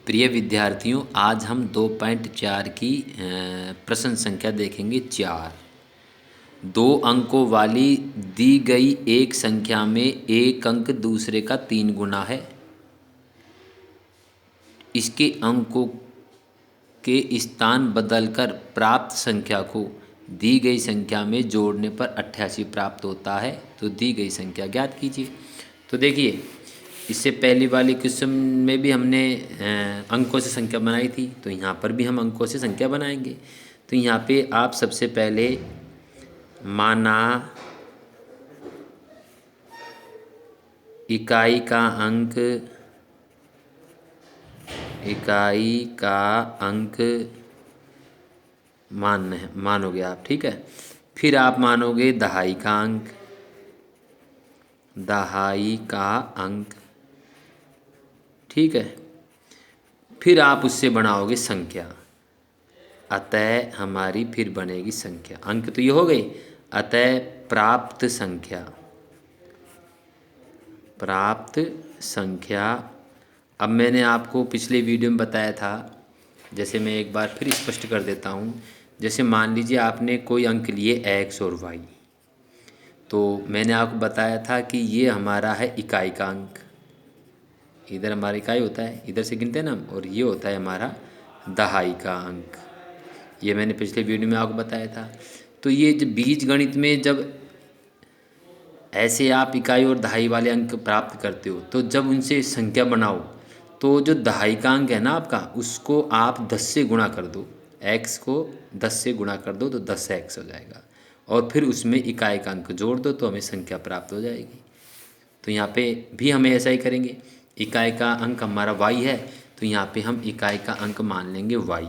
प्रिय विद्यार्थियों, आज हम 2.4 की प्रश्न संख्या देखेंगे 4। 2 अंकों वाली दी गई एक संख्या में एक अंक दूसरे का 3 गुना है। इसके अंकों के स्थान बदलकर प्राप्त संख्या को दी गई संख्या में जोड़ने पर 88 प्राप्त होता है। तो दी गई संख्या ज्ञात कीजिए। तो देखिए, इससे पहली वाली क्वेश्चन में भी हमने अंकों से संख्या बनाई थी, तो यहाँ पर भी हम अंकों से संख्या बनाएंगे। तो यहाँ पे आप सबसे पहले माना इकाई का अंक मानोगे आप, ठीक है। फिर आप मानोगे दहाई का अंक, ठीक है। फिर आप उससे बनाओगे संख्या, अतः हमारी फिर बनेगी संख्या। अंक तो ये हो गई, अतः प्राप्त संख्या। अब मैंने आपको पिछले वीडियो में बताया था, जैसे मैं एक बार फिर स्पष्ट कर देता हूँ। जैसे मान लीजिए आपने कोई अंक लिए x और y, तो मैंने आपको बताया था कि ये हमारा है इकाई का अंक। इधर हमारा इकाई होता है, इधर से गिनते हैं ना हम, और ये होता है हमारा दहाई का अंक। ये मैंने पिछले वीडियो में आपको बताया था। तो ये जब बीज गणित में जब ऐसे आप इकाई और दहाई वाले अंक प्राप्त करते हो, तो जब उनसे संख्या बनाओ, तो जो दहाई का अंक है ना आपका, उसको आप 10 से गुणा कर दो। x को 10 से गुणा कर दो तो 10x हो जाएगा, और फिर उसमें इकाई का अंक जोड़ दो तो हमें संख्या प्राप्त हो जाएगी। तो यहाँ पे भी हमें ऐसा ही करेंगे। इकाई का अंक हमारा y है, तो यहाँ पे हम इकाई का अंक मान लेंगे y,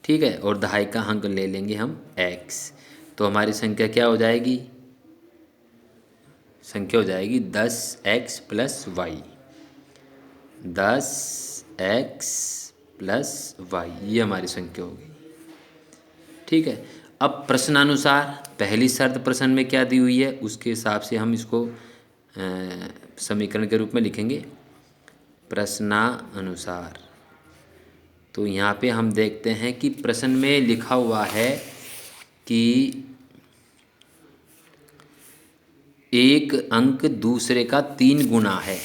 ठीक है, और दहाई का अंक ले लेंगे हम x। तो हमारी संख्या क्या हो जाएगी? संख्या हो जाएगी 10x plus Y, 10x plus Y, ये हमारी संख्या होगी, ठीक है। अब प्रश्नानुसार पहली शर्त प्रश्न में क्या दी हुई है, उसके हिसाब से हम इसको समीकरण के रूप में लिखेंगे प्रश्नानुसार। तो यहाँ पे हम देखते हैं कि प्रश्न में लिखा हुआ है कि एक अंक दूसरे का 3 गुना है।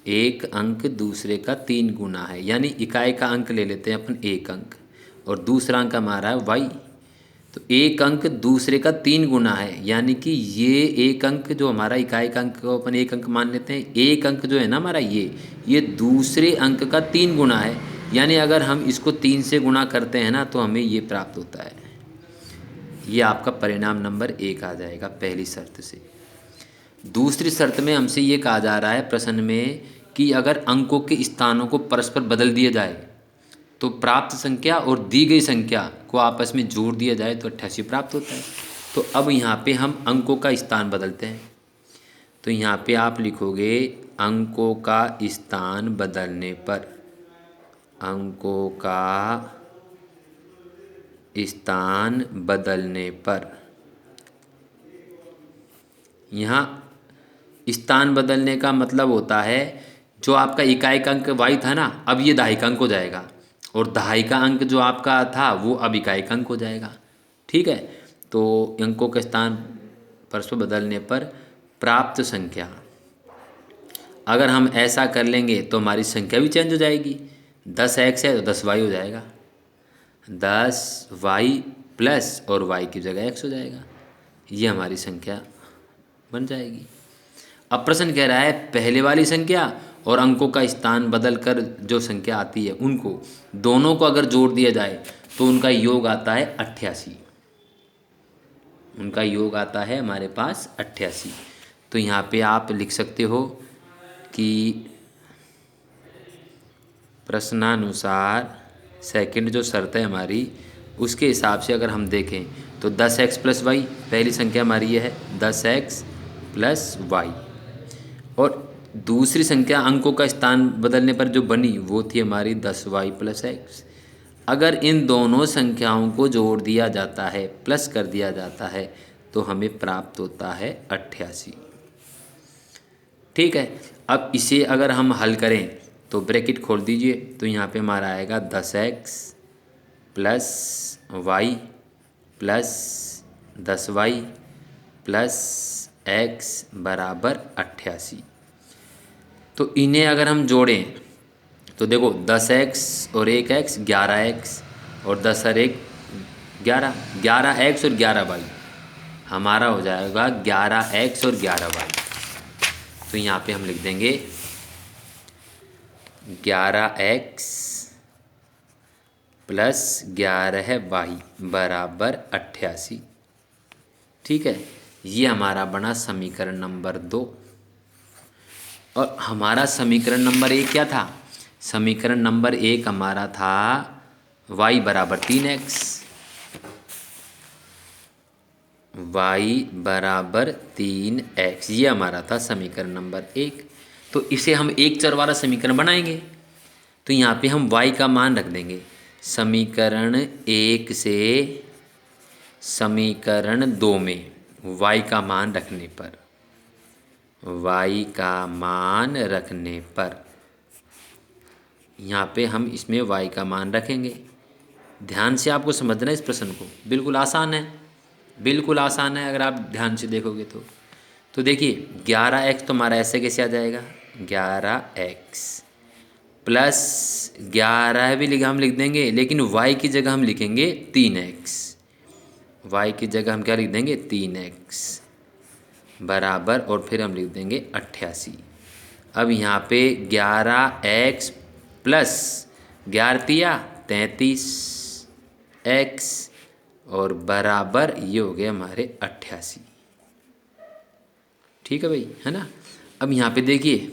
एक अंक दूसरे का 3 गुना है, यानी इकाई का अंक ले लेते हैं अपन एक अंक, और दूसरा अंक हमारा है y। तो एक अंक दूसरे का 3 गुना है, यानी कि ये एक अंक जो हमारा इकाई का अंक को अपन एक अंक मान लेते हैं, एक अंक जो है ना हमारा ये दूसरे अंक का 3 गुना है। यानी अगर हम इसको 3 से गुणा करते हैं ना, तो हमें ये प्राप्त होता है। ये आपका परिणाम नंबर 1 आ जाएगा पहली शर्त से। दूसरी शर्त में हमसे ये कहा जा रहा है प्रश्न में कि अगर अंकों के स्थानों को परस्पर बदल दिया जाए, तो प्राप्त संख्या और दी गई संख्या को आपस में जोड़ दिया जाए तो 88 प्राप्त होता है। तो अब यहाँ पे हम अंकों का स्थान बदलते हैं। तो यहाँ पे आप लिखोगे अंकों का स्थान बदलने पर, अंकों का स्थान बदलने पर, यहाँ स्थान बदलने का मतलब होता है जो आपका इकाई का अंक y था ना, अब ये दहाई का अंक हो जाएगा, और दहाई का अंक जो आपका था वो अब इकाई का अंक हो जाएगा, ठीक है। तो अंकों का स्थान परस्पर बदलने पर प्राप्त संख्या, अगर हम ऐसा कर लेंगे तो हमारी संख्या भी चेंज हो जाएगी। 10x है तो 10y हो जाएगा, 10y प्लस और y की जगह x हो जाएगा, ये हमारी संख्या बन जाएगी। अब प्रश्न कह रहा है पहले वाली संख्या और अंकों का स्थान बदलकर जो संख्या आती है, उनको दोनों को अगर जोड़ दिया जाए तो उनका योग आता है 88। उनका योग आता है हमारे पास 88। तो यहाँ पे आप लिख सकते हो कि प्रश्नानुसार सेकंड जो शर्त है हमारी, उसके हिसाब से अगर हम देखें तो 10x प्लस वाई, पहली संख्या हमारी ये है 10x प्लस वाई, और दूसरी संख्या अंकों का स्थान बदलने पर जो बनी वो थी हमारी 10y प्लस x। अगर इन दोनों संख्याओं को जोड़ दिया जाता है, प्लस कर दिया जाता है, तो हमें प्राप्त होता है 88, ठीक है। अब इसे अगर हम हल करें तो ब्रैकेट खोल दीजिए, तो यहाँ पे हमारा आएगा 10x plus y plus 10y plus x बराबर 88। तो इन्हें अगर हम जोड़ें तो देखो 10x और 1x 11x और 10 और 1 11, 11x और 11y हमारा हो जाएगा 11x और 11y। तो यहाँ पे हम लिख देंगे 11x प्लस 11y बराबर 88। ठीक है, ये हमारा बना समीकरण नंबर 2। और हमारा समीकरण नंबर 1 क्या था? समीकरण नंबर 1 हमारा था y बराबर 3x, y बराबर 3x, ये हमारा था समीकरण नंबर 1। तो इसे हम एक चर वाला समीकरण बनाएंगे, तो यहाँ पे हम y का मान रख देंगे। समीकरण 1 से समीकरण 2 में y का मान रखने पर, y का मान रखने पर यहाँ पे हम इसमें y का मान रखेंगे। ध्यान से आपको समझना है इस प्रश्न को, बिल्कुल आसान है, बिल्कुल आसान है अगर आप ध्यान से देखोगे तो देखिए 11x तो हमारा ऐसे कैसे आ जाएगा, 11x प्लस 11 भी हम लिख देंगे, लेकिन y की जगह हम लिखेंगे 3x, y की जगह हम क्या लिख देंगे 3x बराबर, और फिर हम लिख देंगे 88। अब यहाँ पे 11x प्लस 11 33x और बराबर ये हो गए हमारे 88। ठीक है भाई, है ना। अब यहाँ पे देखिए,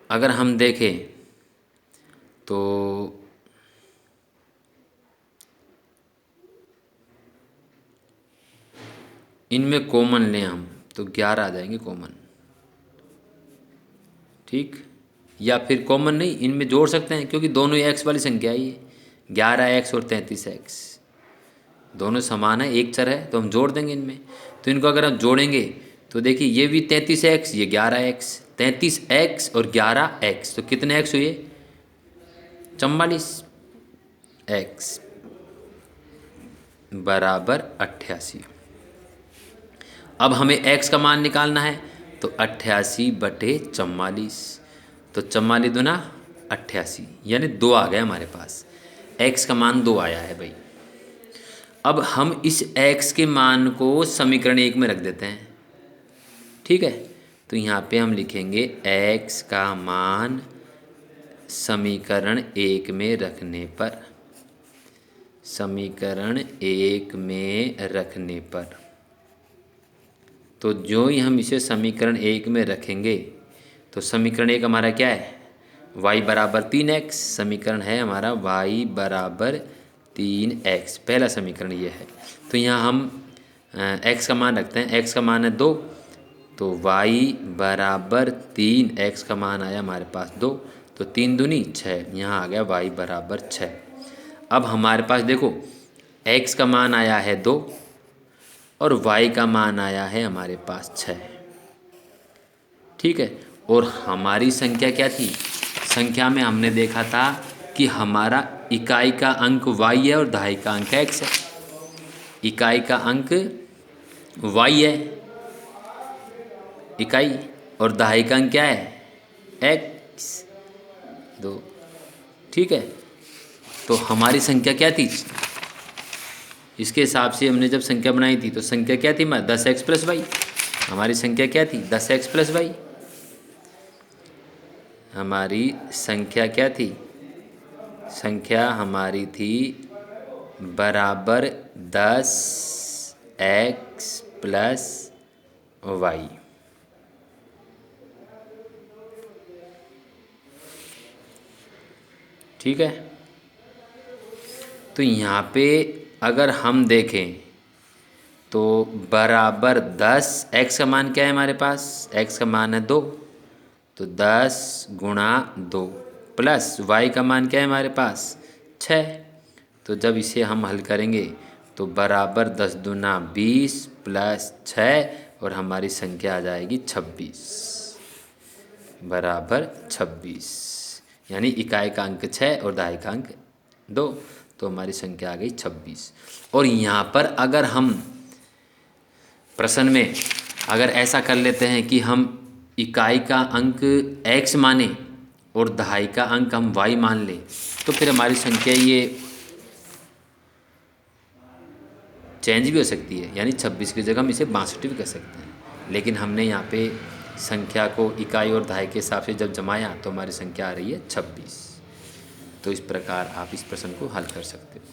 अगर हम देखें तो इनमें कॉमन लें हम तो 11 आ जाएंगे कॉमन। ठीक, या फिर कॉमन नहीं, इनमें जोड़ सकते हैं क्योंकि दोनों एक्स वाली संख्या ही है, 11x और 33x दोनों समान है, एक चर है, तो हम जोड़ देंगे इनमें। तो इनको अगर हम जोड़ेंगे तो देखिए ये भी 33x, ये 11x, 33x और 11x, तो कितने x हुए 44x बराबर 88। अब हमें x का मान निकालना है, तो 88/44, तो 44 दूना 88, यानी 2 आ गया हमारे पास, x का मान 2 आया है भाई। अब हम इस x के मान को समीकरण 1 में रख देते हैं। ठीक है, तो यहाँ पे हम लिखेंगे x का मान समीकरण 1 में रखने पर, समीकरण 1 में रखने पर, तो जो ही हम इसे समीकरण 1 में रखेंगे तो समीकरण 1 हमारा क्या है, y बराबर 3x, समीकरण है हमारा y बराबर 3x, पहला समीकरण ये है। तो यहाँ हम x का मान रखते हैं, x का मान है 2, तो y बराबर 3, x का मान आया हमारे पास 2, तो 3 दूनी 6, यहाँ आ गया y बराबर 6। अब हमारे पास देखो x का मान आया है 2 और y का मान आया है हमारे पास 6। ठीक है, और हमारी संख्या क्या थी, संख्या में हमने देखा था कि हमारा इकाई का अंक y है और दहाई का अंक x है। इकाई का अंक y है इकाई, और दहाई का अंक क्या है x 2। ठीक है, तो हमारी संख्या क्या थी, इसके हिसाब से हमने जब संख्या बनाई थी तो संख्या क्या थी हमारी 10x प्लस वाई, हमारी संख्या क्या थी 10x प्लस वाई, हमारी संख्या क्या थी, संख्या हमारी थी बराबर 10x प्लस वाई। ठीक है, तो यहाँ पे अगर हम देखें तो बराबर 10, x का मान क्या है हमारे पास, x का मान है 2, तो 10 गुणा 2 प्लस y का मान क्या है हमारे पास 6, तो जब इसे हम हल करेंगे तो बराबर 10 दूना 20 प्लस 6 और हमारी संख्या आ जाएगी 26। बराबर 26, यानी इकाई का अंक 6 और दहाई का अंक 2, तो हमारी संख्या आ गई 26। और यहाँ पर अगर हम प्रश्न में अगर ऐसा कर लेते हैं कि हम इकाई का अंक x माने और दहाई का अंक हम y मान लें, तो फिर हमारी संख्या ये चेंज भी हो सकती है, यानी 26 की जगह हम इसे 62 भी कर सकते हैं। लेकिन हमने यहाँ पे संख्या को इकाई और दहाई के हिसाब से जब जमाया तो हमारी संख्या आ रही है 26। तो इस प्रकार आप इस प्रश्न को हल कर सकते हो।